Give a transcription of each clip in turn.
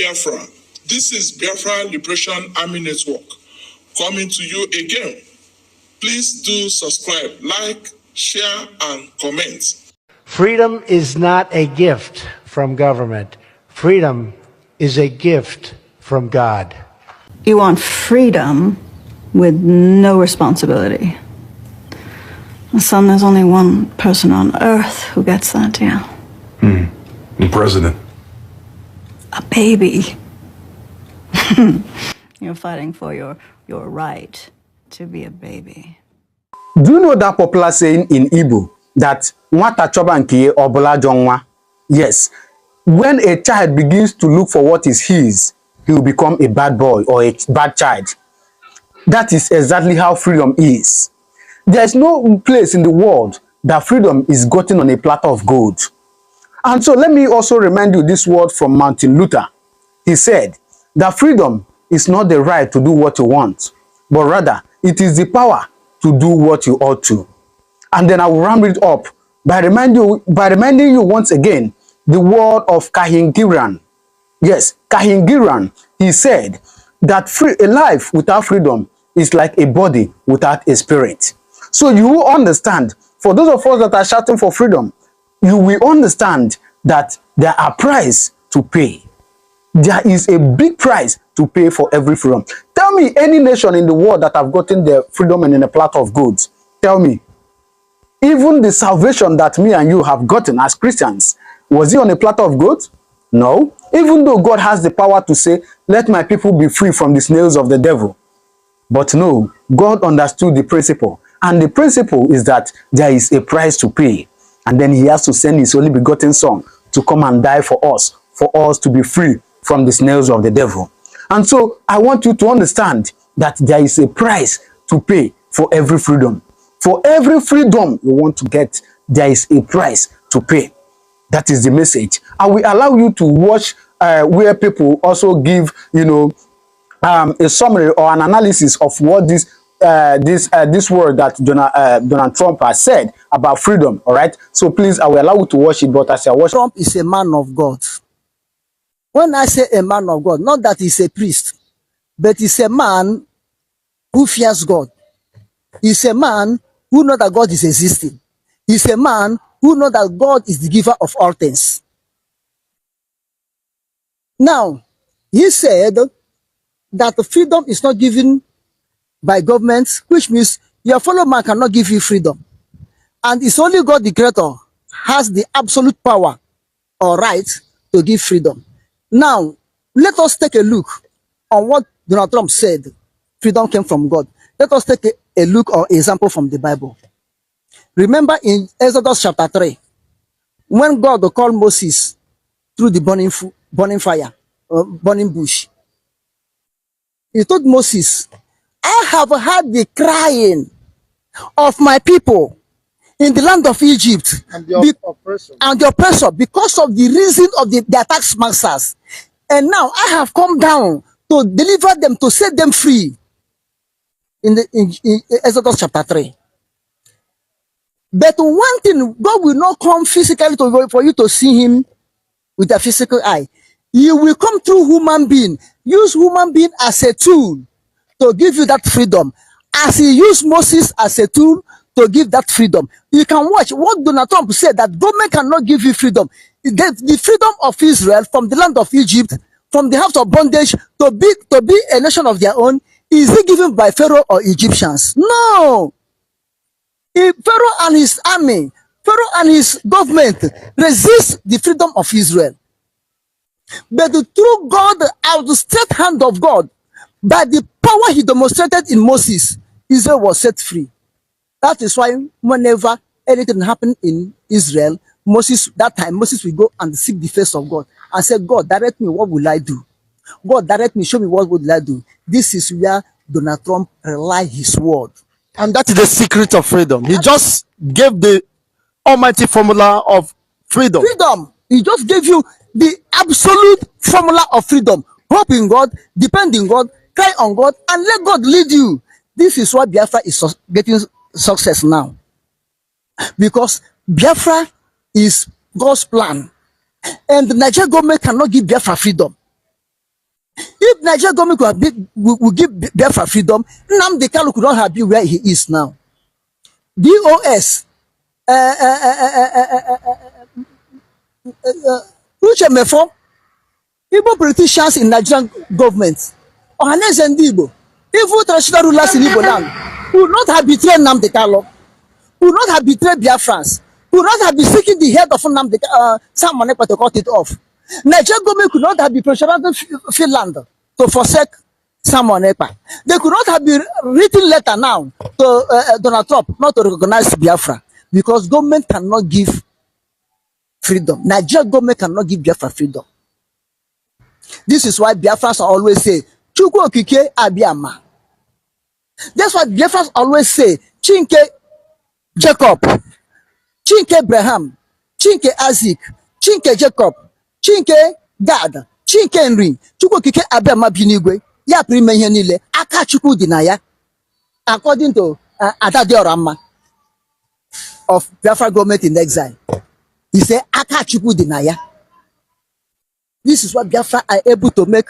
Biafra. This is Biafra Liberation Army Network coming to you again. Please do subscribe, like, share, and comment. Freedom is not a gift from government. Freedom is a gift from God. You want freedom with no responsibility. Son, there's only one person on earth who gets that, yeah. The president. A baby. You're fighting for your right to be a baby. Do you know that popular saying in Igbo that nwata choba nke obula jonwa? Yes. When a child begins to look for what is his, he will become a bad boy or a bad child. That is exactly how freedom is. There is no place in the world that freedom is gotten on a platter of gold. And so let me also remind you this word from Martin Luther. He said that freedom is not the right to do what you want, but rather it is the power to do what you ought to. And then I will round it up by reminding you once again the word of Kahingiran. Yes, Kahingiran. He said that a life without freedom is like a body without a spirit. So you will understand, for those of us that are shouting for freedom, you will understand that there are prices to pay. There is a big price to pay for every freedom. Tell me any nation in the world that have gotten their freedom in a platter of gold. Tell me. Even the salvation that me and you have gotten as Christians, was it on a platter of gold? No. Even though God has the power to say, let my people be free from the snails of the devil. But no, God understood the principle. And the principle is that there is a price to pay. And then he has to send his only begotten son to come and die for us to be free from the snails of the devil. And so I want you to understand that there is a price to pay for every freedom. For every freedom you want to get, there is a price to pay. That is the message. I will allow you to watch where people also give, a summary or an analysis of what this word that Donald Trump has said about freedom. All right. So please, I will allow you to watch it. But as I watch, Trump is a man of God. When I say a man of God, not that he's a priest, but he's a man who fears God. He's a man who knows that God is existing. He's a man who knows that God is the giver of all things. Now, he said that the freedom is not given by government, which means your fellow man cannot give you freedom. And it's only God, the Creator, has the absolute power or right to give freedom. Now, let us take a look on what Donald Trump said. Freedom came from God. Let us take a look or example from the Bible. Remember in Exodus chapter 3, when God called Moses through the burning fire, burning bush, he told Moses, I have heard the crying of my people in the land of Egypt and the oppressor because of the reason of their tax masters. And now I have come down to deliver them, to set them free. In Exodus chapter 3. But one thing, God will not come physically for you to see him with a physical eye. He will come through human being, use human being as a tool to give you that freedom. As he used Moses as a tool to give that freedom. You can watch what Donald Trump said, that government cannot give you freedom. The freedom of Israel from the land of Egypt, from the house of bondage to be a nation of their own, is it given by Pharaoh or Egyptians? No. If Pharaoh and his army, Pharaoh and his government resist the freedom of Israel. But through God, the outstretched hand of God, by the power he demonstrated in Moses, Israel was set free. That is why whenever anything happened in Israel, that time Moses will go and seek the face of God and say, God, direct me, what will I do? God, direct me, show me what would I do. This is where Donald Trump relied his word. And that is the secret of freedom. He just gave the almighty formula of freedom. Freedom. He just gave you the absolute formula of freedom. Hope in God, depend in God, cry on God, and let God lead you. This is why Biafra is getting success now. Because Biafra is God's plan. And the Nigerian government cannot give Biafra freedom. If Nigeria government will give Biafra freedom, Nnamdi Kanu could not have been where he is now. DOS, Uche Mefo, Igbo politicians in Nigerian government, Ohaneze ndị Igbo, even traditional rulers in Igbo land, would not have betrayed Nnamdi Kanu, would not have betrayed Biafrans, would not have been seeking the head of Simon Ekpa to cut it off. Nigerian government could not have been pressurizing Finland to forsake Simon Ekpa. They could not have been written letter now to Donald Trump not to recognize Biafra, because government cannot give freedom. Nigerian government cannot give Biafra freedom. This is why Biafrans always say, Chukwu Okike Abiyama. That's what Biafrans always say, Chinke Jacob, Chinke Abraham, Chinke Isaac, Chinke Jacob, Chinke Gad, Chinke Henry, Chukwu Okike Abiyama binigwe, ya prime ihe niile, aka Chukwu dị na ya. According to Adadiorama of Biafra government in exile, he said, aka Chukwu dị na ya. This is what Biafra are able to make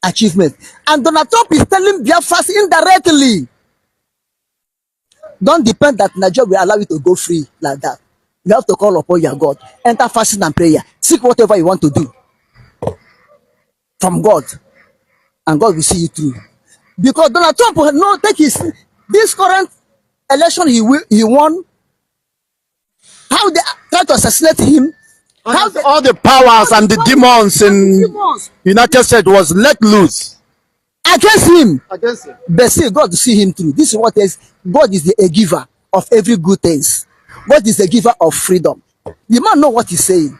achievement. And Donald Trump is telling Biafras indirectly, don't depend that Nigeria will allow you to go free like that. You have to call upon your God, enter fasting and prayer, seek whatever you want to do from God, and God will see you through. Because Donald Trump will not take this current election he won, how they try to assassinate him. How all the powers and the demons in United States was let loose against him. against him. But see, God will see him through. This is what is God is a giver of every good things. God is a giver of freedom. The man know what he's saying.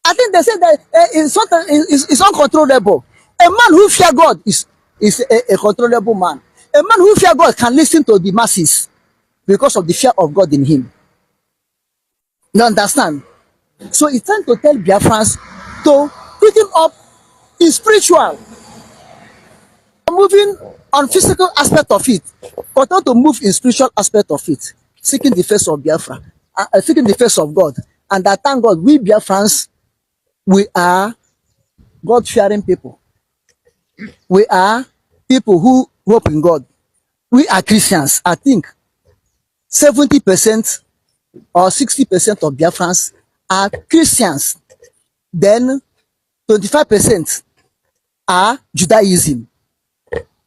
I think they say that it's uncontrollable. A man who fear God is a controllable man. A man who fear God can listen to the masses because of the fear of God in him. You understand? So it's time to tell Biafrans to pick him up in spiritual. Moving on physical aspect of it, but not to move in spiritual aspect of it. Seeking the face of Biafra, seeking the face of God. And I thank God, we Biafrans, we are God-fearing people. We are people who hope in God. We are Christians. I think 70% or 60% of Biafrans are Christians. Then 25% are Judaism.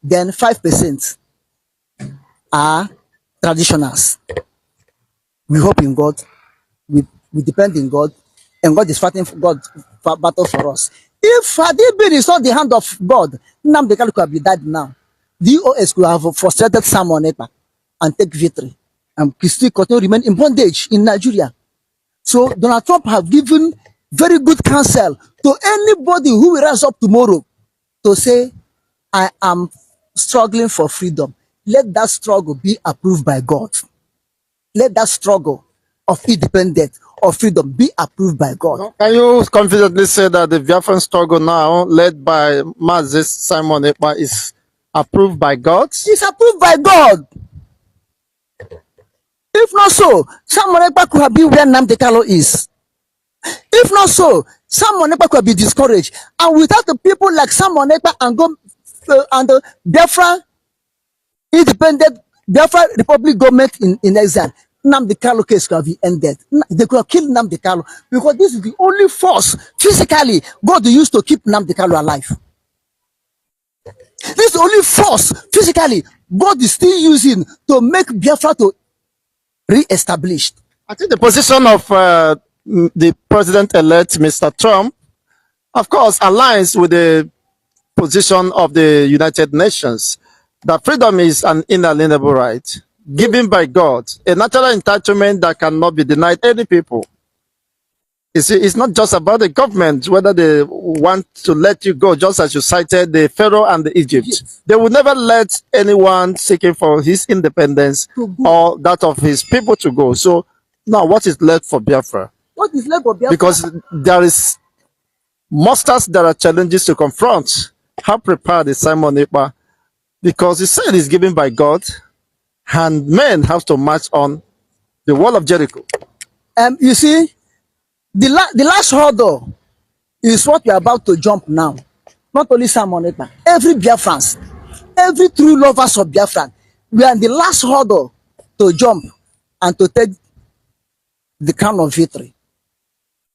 Then 5% are traditionals. We hope in God. We depend in God. And God is fighting for God battle for us. If Hadibin is not the hand of God, Nnamdi Kanu could have been dead now. The DOS could have frustrated Simon Ekpa and take victory. And still continue to remain in bondage in Nigeria. So Donald Trump have given very good counsel to anybody who will rise up tomorrow to say, I am struggling for freedom. Let that struggle be approved by God. Let that struggle of independence, of freedom be approved by God. Can you confidently say that the Biafran struggle now, led by Mazis Simon Ekpa, is approved by God? It's approved by God. If not so, Simon Ekpa could have been where Nnamdi Kanu is. If not so, Simon Ekpa could have been discouraged. And without the people like Simon Ekpa and the Biafra independent Biafra Republic government in exile, Nnamdi Kanu case could have been ended. They could have killed Nnamdi Kanu because this is the only force physically God used to keep Nnamdi Kanu alive. This is the only force physically God is still using to make Biafra to re-established. I think the position of the president-elect, Mr. Trump, of course, aligns with the position of the United Nations, that freedom is an inalienable right, given by God, a natural entitlement that cannot be denied any people. You see, it's not just about the government, whether they want to let you go, just as you cited the Pharaoh and the Egypt. Yes. They will never let anyone seeking for his independence or that of his people to go. So now what is left for Biafra? What is left for Biafra? Because there are challenges to confront. How prepared is Simon Ekpa? Because he said it's given by God, and men have to march on the wall of Jericho. You see, the last hurdle is what we are about to jump now. not only Simon Ekpa, every Biafrans, every true lovers of Biafran, we are in the last hurdle to jump and to take the crown of victory,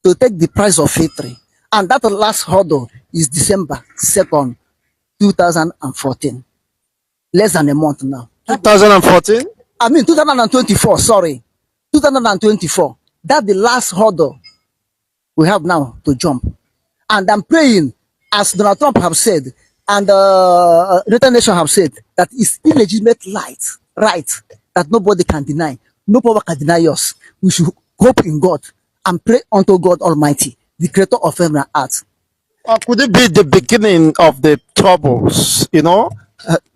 to take the prize of victory. And that last hurdle is December 2nd, 2014. Less than a month now. 2014? I mean 2024, sorry. 2024. That's the last hurdle we have now to jump. And I'm praying, as Donald Trump have said, and United Nations have said, that it's illegitimate right that nobody can deny. No power can deny us. We should hope in God and pray unto God Almighty, the creator of heaven and earth. Could it be the beginning of the troubles? You know,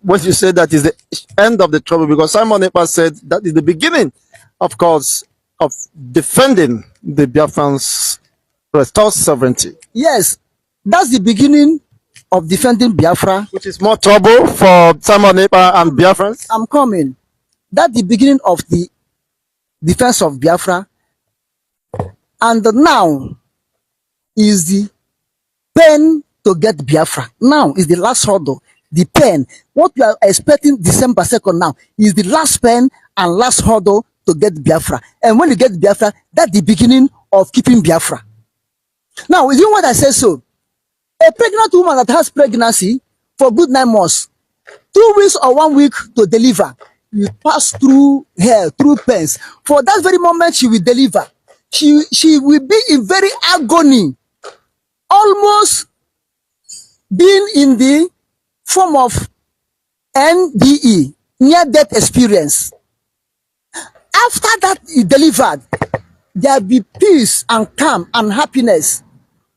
when you say that is the end of the trouble, because Simon Ekpa said that is the beginning, of course, of defending the Biafrans' restored sovereignty. Yes, that's the beginning of defending Biafra. Which is more trouble for Simon Ekpa and Biafrans? I'm coming. That's the beginning of the defense of Biafra. And now is the pain to get Biafra. Now is the last hurdle. The pain. What we are expecting December 2nd now is the last pain and last hurdle to get Biafra. And when you get Biafra, that's the beginning of keeping Biafra. Now, is it what I say so? A pregnant woman that has pregnancy for good 9 months, 2 weeks or 1 week to deliver, you pass through hell, through pains. For that very moment she will deliver, she will be in very agony, almost being in the form of NDE, near death experience. After that is delivered, there will be peace and calm and happiness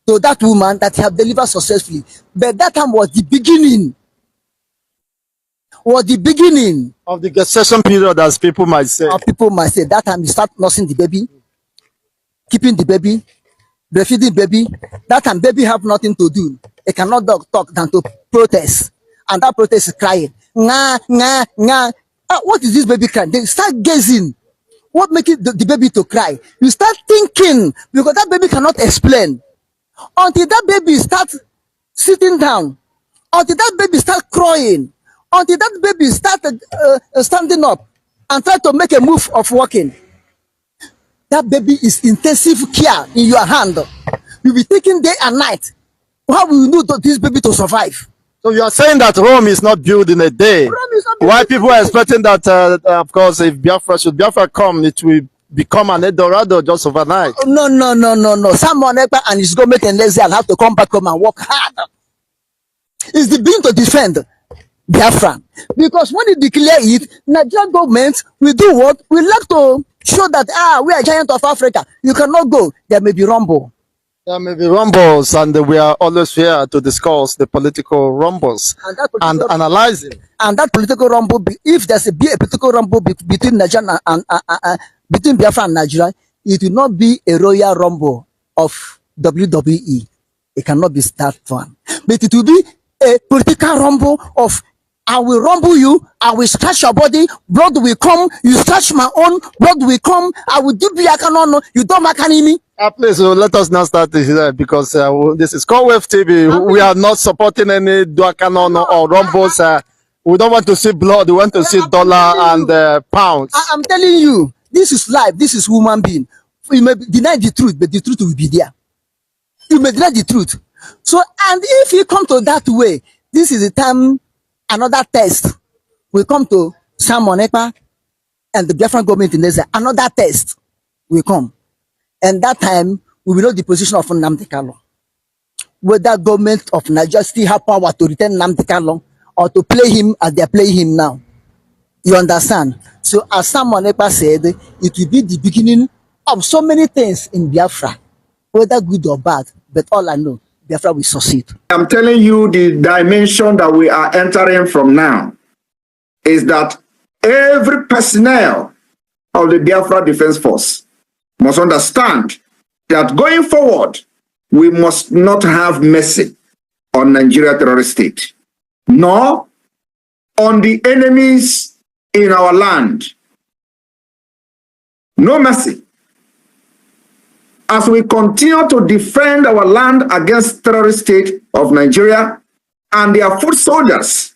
to that woman that have delivered successfully. But that time was the beginning. Was the beginning of the gestation period, as people might say. People might say that time you start nursing the baby, keeping the baby, breastfeeding baby. That time baby have nothing to do. It cannot talk than to protest. And that protest is crying. Nga, nga, nga. What is this baby crying? They start gazing. What makes the baby to cry? You start thinking, because that baby cannot explain. Until that baby start sitting down, until that baby start crying, until that baby start standing up and try to make a move of walking. That baby is intensive care in your hand. You'll be taking day and night. How will you know this baby to survive? So you are saying that Rome is not built in a day. Why people are expecting that, of course, if Biafra come, it will become an Eldorado just overnight. No. Someone and his government and lazy will have to come back home and work hard. It's the being to defend Biafra. Because when you declare it, Nigerian government will do what? We like to show that, we are giant of Africa. You cannot go. There may be rumble. There may be rumbles, and we are always here to discuss the political rumbles and analyzing. And that political rumble, if there's a political rumble between Nigeria and between Biafra and Nigeria, it will not be a royal rumble of WWE. It cannot be that one. But it will be a political rumble of, I will rumble you, I will scratch your body, blood will come, you scratch my own, blood will come, I will do Biakanono, you don't make me. Please, let us not start this here, because this is Conwave TV. We are not supporting any Duakanono or rumbles. We don't want to see blood, we want to see dollar and pounds. I'm telling you, this is life, this is human being. You may deny the truth, but the truth will be there. You may deny the truth. So, and if you come to that way, this is the time another test will come to Simon Ekpa and the Biafran government in Nigeria. Another test will come. And that time, we will know the position of Nnamdi Kanu. Whether government of Nigeria still have power to return Nnamdi Kanu or to play him as they are playing him now. You understand? So as Simon Ekpa said, it will be the beginning of so many things in Biafra, whether good or bad. But all I know, Biafra will succeed. I'm telling you, the dimension that we are entering from now is that every personnel of the Biafra Defense Force must understand that going forward, we must not have mercy on Nigeria terrorist state, nor on the enemies in our land. No mercy. As we continue to defend our land against terrorist state of Nigeria, and their foot soldiers,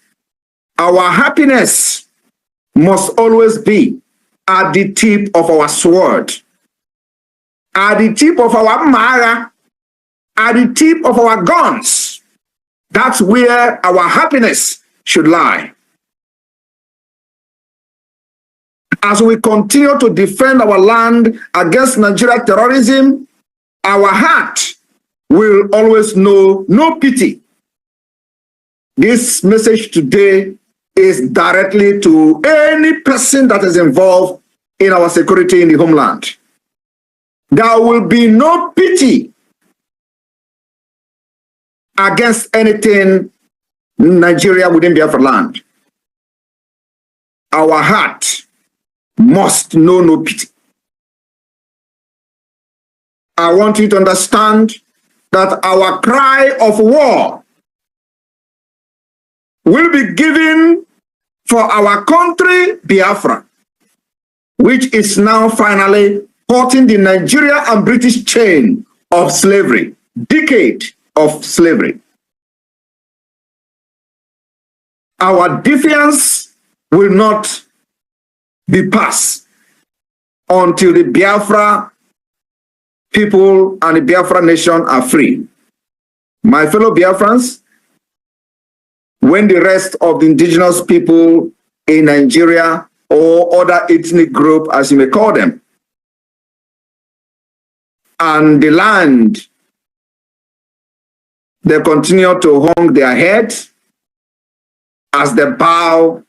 our happiness must always be at the tip of our sword, at the tip of our mara, at the tip of our guns. That's where our happiness should lie. As we continue to defend our land against Nigeria terrorism, our heart will always know no pity. This message today is directly to any person that is involved in our security in the homeland. There will be no pity against anything Nigeria within Biafra land. Our heart must know no pity. I want you to understand that our cry of war will be given for our country, Biafra, which is now finally cutting the Nigeria and British chain of slavery, decade of slavery. Our defiance will not be passed until the Biafra people and the Biafra nation are free. My fellow Biafrans, when the rest of the indigenous people in Nigeria or other ethnic group, as you may call them, and the land, they continue to hang their heads as they bow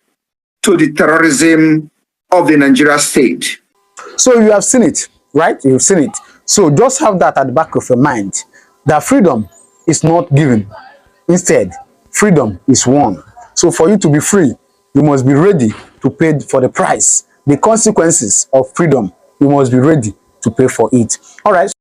to the terrorism of the Nigeria state. So you have seen it, right? You've seen it. So just have that at the back of your mind, that freedom is not given. Instead, freedom is won. So for you to be free, you must be ready to pay for the price. The consequences of freedom, you must be ready to pay for it. All right.